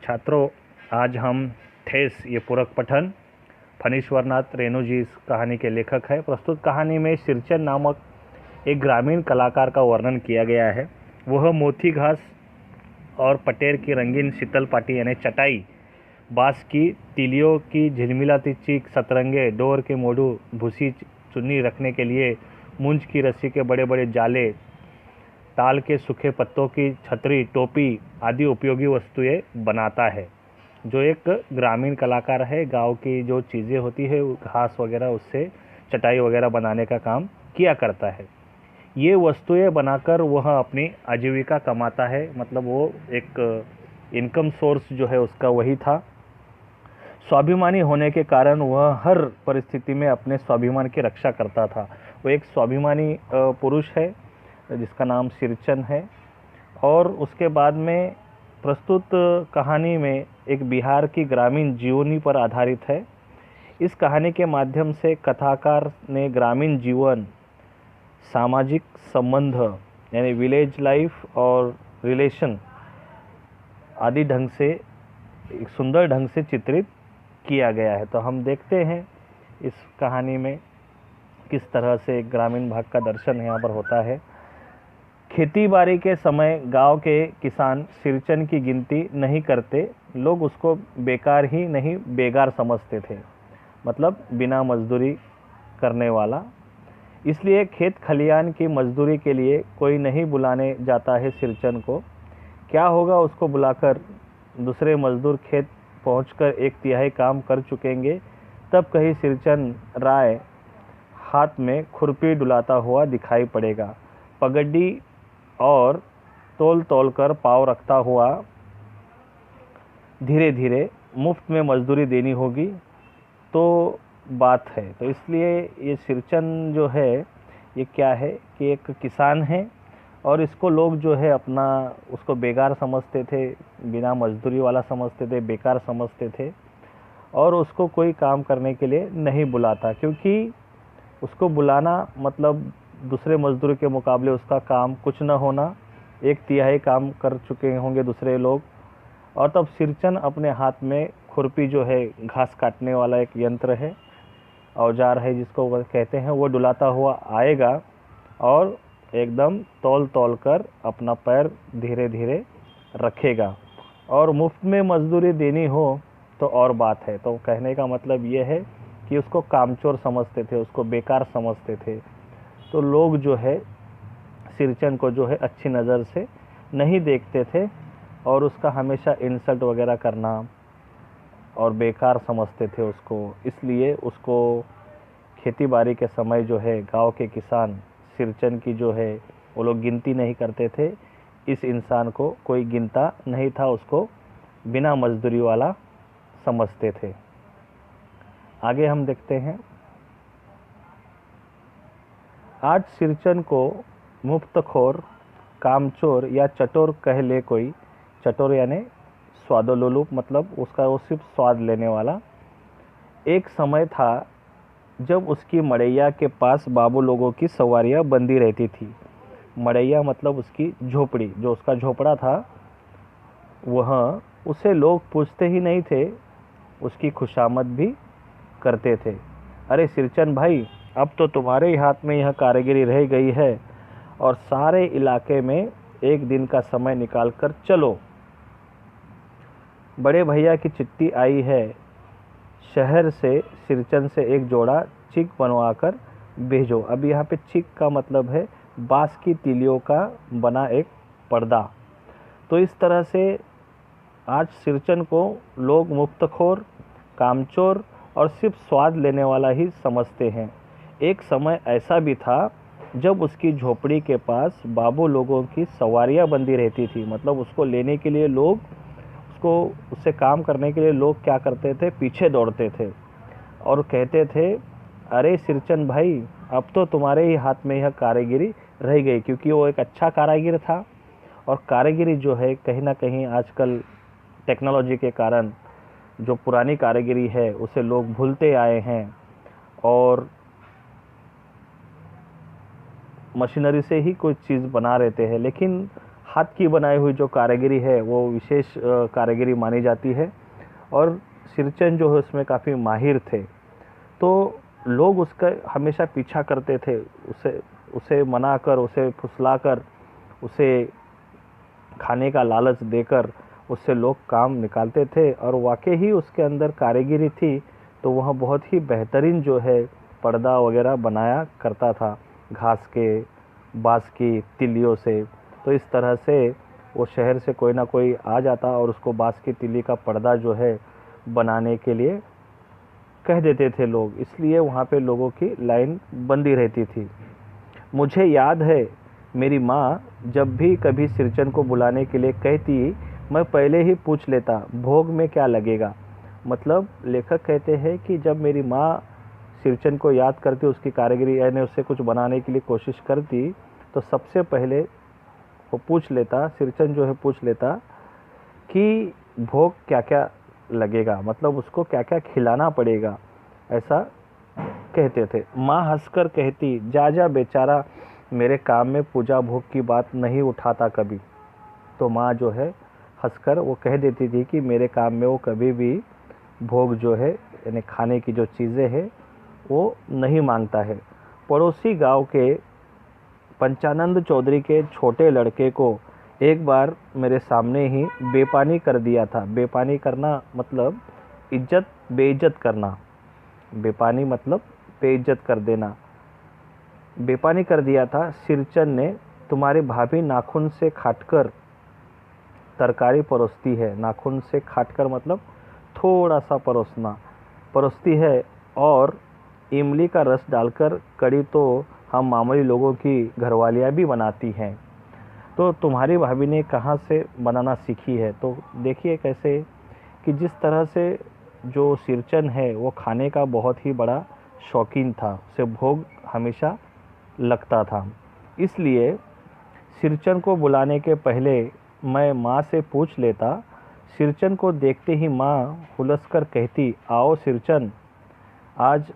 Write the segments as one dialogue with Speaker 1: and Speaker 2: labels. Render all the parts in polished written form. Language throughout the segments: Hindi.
Speaker 1: छात्रों, आज हम ठेस ये पूरक पठन फणीश्वरनाथ रेणु जी इस कहानी के लेखक है। प्रस्तुत कहानी में सिरचन नामक एक ग्रामीण कलाकार का वर्णन किया गया है। वह मोती घास और पटेर की रंगीन शीतल पाटी यानी चटाई, बाँस की तीलियों की झिलमिलाती चीख, सतरंगे, डोर के मोड़ू, भूसी चुन्नी रखने के लिए मूंज की रस्सी के बड़े बड़े जाले, ताल के सूखे पत्तों की छतरी, टोपी आदि उपयोगी वस्तुएं बनाता है। जो एक ग्रामीण कलाकार है, गांव की जो चीज़ें होती है घास वगैरह उससे चटाई वगैरह बनाने का काम किया करता है। ये वस्तुएं बनाकर वह अपनी आजीविका कमाता है, मतलब वो एक इनकम सोर्स जो है उसका वही था। स्वाभिमानी होने के कारण वह हर परिस्थिति में अपने स्वाभिमान की रक्षा करता था। वो एक स्वाभिमानी पुरुष है जिसका नाम सिरचन है। और उसके बाद में प्रस्तुत कहानी में एक बिहार की ग्रामीण जीवनी पर आधारित है। इस कहानी के माध्यम से कथाकार ने ग्रामीण जीवन, सामाजिक संबंध यानी विलेज लाइफ और रिलेशन आदि ढंग से एक सुंदर ढंग से चित्रित किया गया है। तो हम देखते हैं इस कहानी में किस तरह से एक ग्रामीण भाग का दर्शन यहाँ पर होता है। खेती बाड़ी के समय गांव के किसान सिरचन की गिनती नहीं करते। लोग उसको बेकार ही नहीं बेगार समझते थे, मतलब बिना मजदूरी करने वाला। इसलिए खेत खलियान की मजदूरी के लिए कोई नहीं बुलाने जाता है सिरचन को। क्या होगा, उसको बुलाकर दूसरे मजदूर खेत पहुंचकर 1/3 काम कर चुकेंगे, तब कहीं सिरचन राय हाथ में खुरपी डुलाता हुआ दिखाई पड़ेगा। पगड्डी और तोल तोल कर पाँव रखता हुआ धीरे धीरे मुफ्त में मजदूरी देनी होगी तो बात है। तो इसलिए ये सिरचन जो है ये क्या है कि एक किसान है और इसको लोग जो है अपना उसको बेकार समझते थे, बिना मजदूरी वाला समझते थे, बेकार समझते थे और उसको कोई काम करने के लिए नहीं बुलाता, क्योंकि उसको बुलाना मतलब दूसरे मजदूर के मुकाबले उसका काम कुछ न होना। 1/3 काम कर चुके होंगे दूसरे लोग। और तब सिरचन अपने हाथ में खुरपी जो है घास काटने वाला एक यंत्र है, औजार है जिसको वो कहते हैं, वो डुलाता हुआ आएगा और एकदम तौल तौल कर अपना पैर धीरे धीरे रखेगा। और मुफ्त में मजदूरी देनी हो तो और बात है। तो कहने का मतलब ये है कि उसको कामचोर समझते थे, उसको बेकार समझते थे। तो लोग जो है सिरचन को जो है अच्छी नज़र से नहीं देखते थे और उसका हमेशा इंसल्ट वगैरह करना और बेकार समझते थे उसको। इसलिए उसको खेती बाड़ी के समय जो है गांव के किसान सिरचन की जो है वो लोग गिनती नहीं करते थे। इस इंसान को कोई गिनता नहीं था, उसको बिना मजदूरी वाला समझते थे। आगे हम देखते हैं। आज सिरचन को मुफ्तखोर, कामचोर या चटोर कह ले कोई। चटोर यानी स्वादोलोलुप, मतलब उसका वो सिर्फ स्वाद लेने वाला। एक समय था जब उसकी मड़ैया के पास बाबू लोगों की सवारियां बंदी रहती थी। मड़ैया मतलब उसकी झोपड़ी, जो उसका झोपड़ा था वह, उसे लोग पूछते ही नहीं थे, उसकी खुशामद भी करते थे। अरे सिरचन भाई, अब तो तुम्हारे ही हाथ में यह कारीगरी रह गई है और सारे इलाके में एक दिन का समय निकाल कर चलो। बड़े भैया की चिट्ठी आई है, शहर से सिरचन से एक जोड़ा चिक बनवाकर भेजो। अब यहाँ पे चिक का मतलब है बाँस की तीलियों का बना एक पर्दा। तो इस तरह से आज सिरचन को लोग मुफ्तखोर, कामचोर और सिर्फ स्वाद लेने वाला ही समझते हैं। एक समय ऐसा भी था जब उसकी झोपड़ी के पास बाबू लोगों की सवारियां बंदी रहती थी, मतलब उसको लेने के लिए लोग, उसको उससे काम करने के लिए लोग क्या करते थे, पीछे दौड़ते थे और कहते थे, अरे सिरचन भाई, अब तो तुम्हारे ही हाथ में यह कारीगिरी रह गई। क्योंकि वो एक अच्छा कारीगर था और कारीगिरी जो है कहीं ना कहीं आजकल टेक्नोलॉजी के कारण जो पुरानी कारीगरी है उसे लोग भूलते आए हैं और मशीनरी से ही कोई चीज़ बना रहते हैं। लेकिन हाथ की बनाई हुई जो कारीगरी है वो विशेष कारीगरी मानी जाती है। और सिरचन जो है उसमें काफ़ी माहिर थे, तो लोग उसका हमेशा पीछा करते थे, उसे उसे मनाकर, उसे फुसलाकर, उसे खाने का लालच देकर उससे लोग काम निकालते थे। और वाकई ही उसके अंदर कारीगरी थी, तो वह बहुत ही बेहतरीन जो है पर्दा वगैरह बनाया करता था घास के, बाँस की तिल्लियों से। तो इस तरह से वो शहर से कोई ना कोई आ जाता और उसको बाँस की तिल्ली का पर्दा जो है बनाने के लिए कह देते थे लोग, इसलिए वहाँ पे लोगों की लाइन बंदी रहती थी। मुझे याद है मेरी माँ जब भी कभी सिरचन को बुलाने के लिए कहती, मैं पहले ही पूछ लेता भोग में क्या लगेगा। मतलब लेखक कहते हैं कि जब मेरी माँ सिरचन को याद करती, उसकी कारीगरी यानी उससे कुछ बनाने के लिए कोशिश करती, तो सबसे पहले वो पूछ लेता, सिरचन जो है पूछ लेता कि भोग क्या क्या लगेगा, मतलब उसको क्या क्या खिलाना पड़ेगा, ऐसा कहते थे। माँ हंसकर कहती, जा जा बेचारा, मेरे काम में पूजा भोग की बात नहीं उठाता कभी। तो माँ जो है हंसकर वो कह देती थी कि मेरे काम में वो कभी भी भोग जो है यानी खाने की जो चीज़ें हैं वो नहीं मांगता है। पड़ोसी गांव के पंचानंद चौधरी के छोटे लड़के को एक बार मेरे सामने ही बेपानी कर दिया था। बेपानी करना मतलब बेइज्जत करना। बेपानी मतलब बेइज्जत कर देना। बेपानी कर दिया था। सिरचन ने, तुम्हारी भाभी नाखून से काटकर तरकारी परोसती है। नाखून से काटकर मतलब थोड़ा सा परोसती है, और इमली का रस डालकर कड़ी तो हम मामूली लोगों की घरवालियाँ भी बनाती हैं। तो तुम्हारी भाभी ने कहाँ से बनाना सीखी है। तो देखिए कैसे कि जिस तरह से जो सिरचन है वो खाने का बहुत ही बड़ा शौकीन था, उसे भोग हमेशा लगता था। इसलिए सिरचन को बुलाने के पहले मैं माँ से पूछ लेता। सिरचन को देखते ही माँ हुलसकर कहती, आओ सिरचन, आज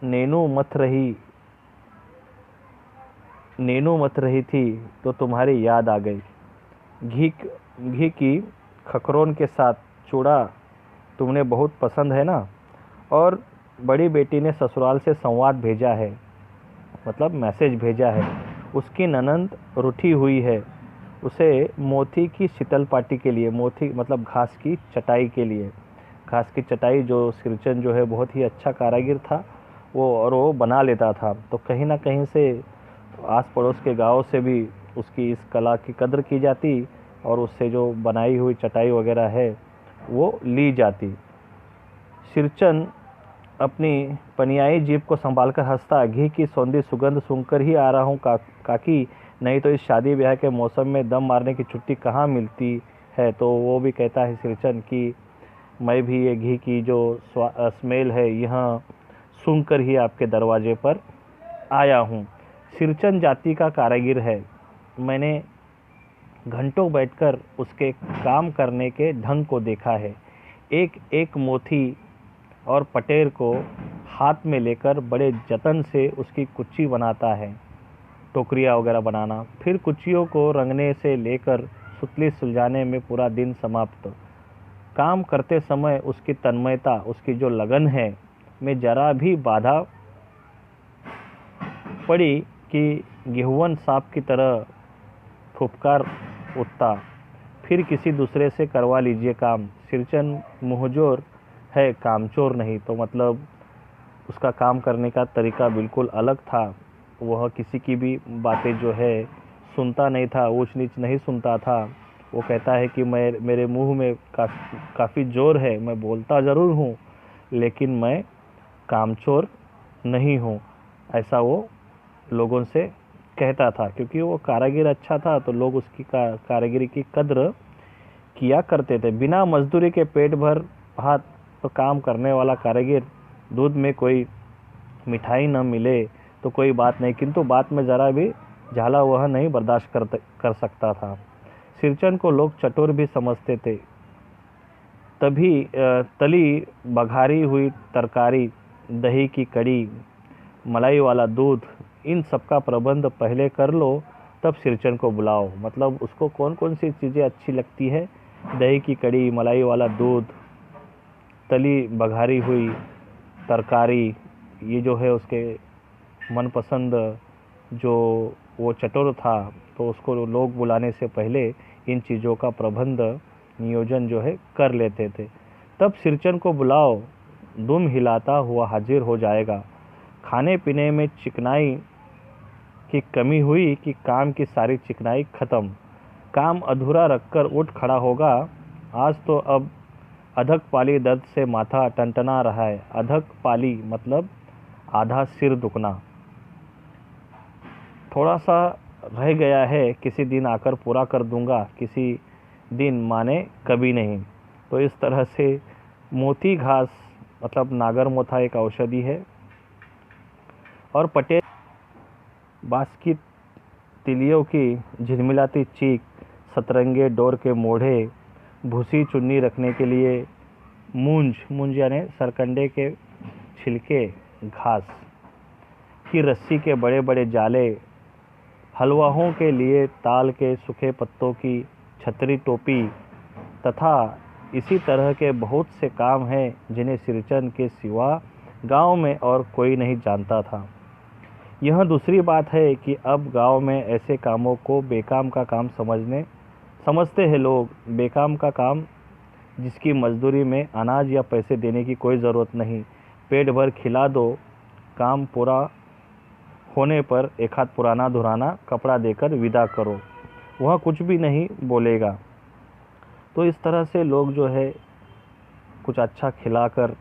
Speaker 1: नैनू मत रही थी तो तुम्हारी याद आ गई। घी की खकरोन के साथ चूड़ा तुमने बहुत पसंद है ना। और बड़ी बेटी ने ससुराल से संवाद भेजा है, मतलब मैसेज भेजा है। उसकी ननंद रूठी हुई है, उसे मोती की शीतल पाटी के लिए, मोती मतलब घास की चटाई के लिए, घास की चटाई जो सिरचन जो है बहुत ही अच्छा कारीगर था वो बना लेता था। तो कहीं ना कहीं से आस पड़ोस के गाँव से भी उसकी इस कला की कद्र की जाती और उससे जो बनाई हुई चटाई वगैरह है वो ली जाती। सिरचन अपनी पनियाई जीभ को संभालकर हंसता, घी की सौंधी सुगंध सूंघकर ही आ रहा हूँ काकी, नहीं तो इस शादी ब्याह के मौसम में दम मारने की छुट्टी कहाँ मिलती है। तो वो भी कहता है सिरचन कि मैं भी ये घी की जो स्मेल है यहाँ सूंघकर ही आपके दरवाजे पर आया हूँ। सिरचन जाति का कारीगर है। मैंने घंटों बैठकर उसके काम करने के ढंग को देखा है। एक एक मोती और पटेर को हाथ में लेकर बड़े जतन से उसकी कुच्ची बनाता है, टोकरियाँ वगैरह बनाना, फिर कुच्चियों को रंगने से लेकर सुतली सुलझाने में पूरा दिन समाप्त। काम करते समय उसकी तन्मयता, उसकी जो लगन है, में जरा भी बाधा पड़ी कि गेहूं सांप की तरह फुफकार उठता, फिर किसी दूसरे से करवा लीजिए काम। सिरचन मुँहजोर है, कामचोर नहीं। तो मतलब उसका काम करने का तरीका बिल्कुल अलग था। वह किसी की भी बातें जो है सुनता नहीं था, ऊंच नीच नहीं सुनता था। वो कहता है कि मेरे मुंह में काफ़ी जोर है, मैं बोलता ज़रूर हूँ लेकिन मैं कामचोर नहीं हूँ, ऐसा वो लोगों से कहता था। क्योंकि वो कारीगर अच्छा था तो लोग उसकी कारीगरी की कद्र किया करते थे। बिना मजदूरी के पेट भर भात तो काम करने वाला कारीगर, दूध में कोई मिठाई न मिले तो कोई बात नहीं, किंतु बात में ज़रा भी झाला वह नहीं बर्दाश्त कर सकता था। सिरचन को लोग चतुर भी समझते थे। तभी तली बघारी हुई तरकारी, दही की कड़ी, मलाई वाला दूध, इन सब का प्रबंध पहले कर लो तब सिरचन को बुलाओ। मतलब उसको कौन कौन सी चीज़ें अच्छी लगती है, दही की कड़ी, मलाई वाला दूध, तली बघारी हुई तरकारी, ये जो है उसके मनपसंद जो वो चटुर था, तो उसको लोग बुलाने से पहले इन चीज़ों का प्रबंध नियोजन जो है कर लेते थे। तब सिरचन को बुलाओ, दुम हिलाता हुआ हाजिर हो जाएगा। खाने पीने में चिकनाई की कमी हुई कि काम की सारी चिकनाई खत्म। काम अधूरा रखकर उठ खड़ा होगा। आज तो अब अधक पाली दर्द से माथा टनटना रहा है। अधक पाली मतलब आधा सिर दुखना। थोड़ा सा रह गया है, किसी दिन आकर पूरा कर दूंगा, किसी दिन माने कभी नहीं। तो इस तरह से मोती घास मतलब नागर मोथा एक औषधि है। और पटेल बांस की तिलियों की झिलमिलाती चीख, सतरंगे डोर के मोढ़े, भूसी चुन्नी रखने के लिए मूंज यानी सरकंडे के छिलके, घास की रस्सी के बड़े बड़े जाले, हलवाओं के लिए ताल के सूखे पत्तों की छतरी टोपी तथा इसी तरह के बहुत से काम हैं जिन्हें सिरचन के सिवा गांव में और कोई नहीं जानता था। यह दूसरी बात है कि अब गांव में ऐसे कामों को बेकाम का काम समझते हैं लोग। बेकाम का काम जिसकी मजदूरी में अनाज या पैसे देने की कोई ज़रूरत नहीं, पेट भर खिला दो, काम पूरा होने पर एक हाथ पुराना धुराना कपड़ा देकर विदा करो, वह कुछ भी नहीं बोलेगा। तो इस तरह से लोग जो है कुछ अच्छा खिलाकर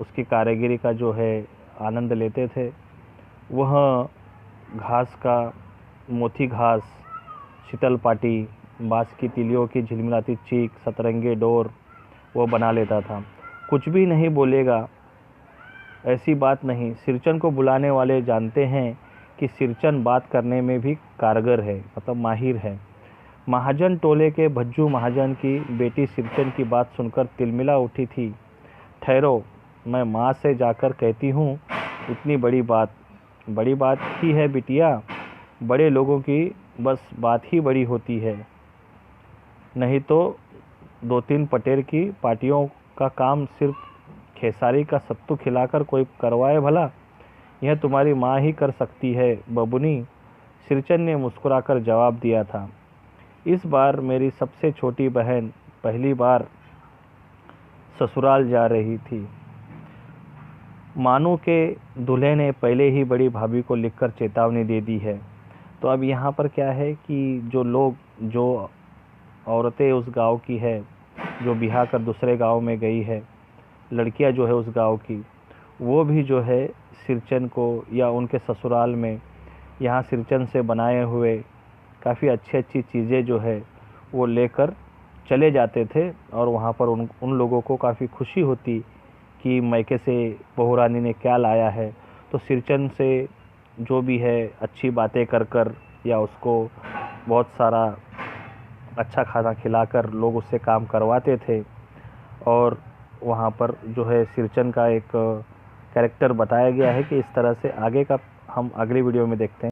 Speaker 1: उसकी कारीगरी का जो है आनंद लेते थे। वह घास का मोती घास, शीतल पाटी, बांस की तिलियों की झिलमिलाती चीख, सतरंगे डोर वो बना लेता था। कुछ भी नहीं बोलेगा, ऐसी बात नहीं। सिरचन को बुलाने वाले जानते हैं कि सिरचन बात करने में भी कारगर है, मतलब माहिर है। महाजन टोले के भज्जू महाजन की बेटी सिरचन की बात सुनकर तिलमिला उठी थी। ठहरो, मैं माँ से जाकर कहती हूँ। इतनी बड़ी बात ही है बिटिया। बड़े लोगों की बस बात ही बड़ी होती है, नहीं तो 2-3 पटेल की पार्टियों का काम सिर्फ खेसारी का सत्तू खिलाकर कोई करवाए भला? यह तुम्हारी माँ ही कर सकती है बबुनी, सिरचन ने मुस्कुराकर जवाब दिया था। इस बार मेरी सबसे छोटी बहन पहली बार ससुराल जा रही थी। मानू के दूल्हे ने पहले ही बड़ी भाभी को लिखकर चेतावनी दे दी है। तो अब यहाँ पर क्या है कि जो औरतें उस गांव की है, जो बिहा कर दूसरे गांव में गई है, लड़कियां जो है उस गांव की, वो भी जो है सिरचन को या उनके ससुराल में यहाँ सिरचन से बनाए हुए काफ़ी अच्छी चीज़ें जो है वो लेकर चले जाते थे। और वहाँ पर उन लोगों को काफ़ी खुशी होती कि मैके से बहू रानी ने क्या लाया है। तो सिरचन से जो भी है अच्छी बातें कर या उसको बहुत सारा अच्छा खाना खिलाकर लोग उससे काम करवाते थे। और वहाँ पर जो है सिरचन का एक कैरेक्टर बताया गया है कि इस तरह से आगे का हम अगली वीडियो में देखते हैं।